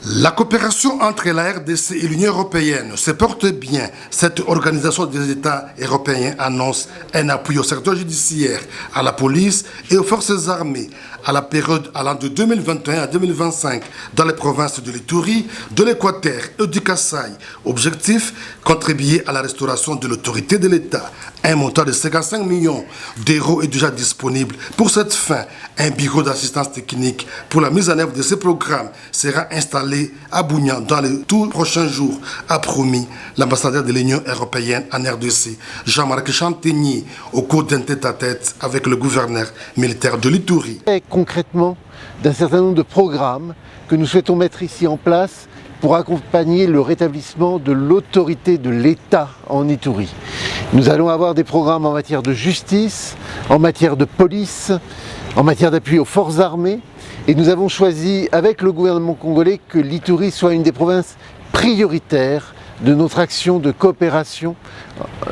La coopération entre la RDC et l'Union européenne se porte bien. Cette organisation des États européens annonce un appui au secteur judiciaire, à la police et aux forces armées à la période allant de 2021 à 2025 dans les provinces de l'Ituri, de l'Équateur et du Kasaï. Objectif, contribuer à la restauration de l'autorité de l'État. Un montant de 55 millions d'euros est déjà disponible pour cette fin. Un bureau d'assistance technique pour la mise en œuvre de ces programmes sera installé à Bougnan dans les tout prochains jours, a promis l'ambassadeur de l'Union européenne en RDC, Jean-Marc Chantegny, au cours d'un tête-à-tête avec le gouverneur militaire de l'Ituri. Concrètement, d'un certain nombre de programmes que nous souhaitons mettre ici en place pour accompagner le rétablissement de l'autorité de l'État en Ituri. Nous allons avoir des programmes en matière de justice, en matière de police, en matière d'appui aux forces armées, et nous avons choisi avec le gouvernement congolais que l'Ituri soit une des provinces prioritaires de notre action de coopération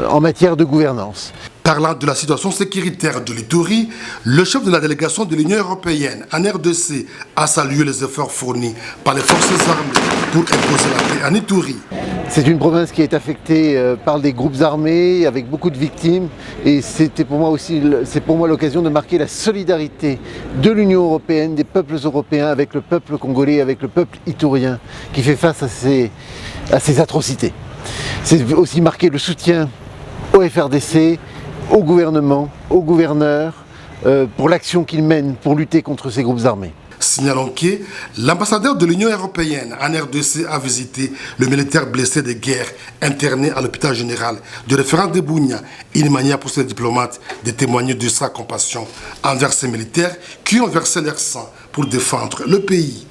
en matière de gouvernance. Parlant de la situation sécuritaire de l'Ituri, le chef de la délégation de l'Union européenne en RDC a salué les efforts fournis par les forces armées pour imposer la paix en Ituri. C'est une province qui est affectée par des groupes armés avec beaucoup de victimes et c'est pour moi l'occasion de marquer la solidarité de l'Union européenne, des peuples européens avec le peuple congolais, avec le peuple iturien qui fait face à ces atrocités. C'est aussi marquer le soutien au FRDC, au gouvernement, aux gouverneurs, pour l'action qu'ils mènent pour lutter contre ces groupes armés. Signalons que l'ambassadeur de l'Union européenne en RDC a visité le militaire blessé de guerre interné à l'hôpital général de référence de Bougnan, une manière pour ces diplomates de témoigner de sa compassion envers ces militaires qui ont versé leur sang pour défendre le pays.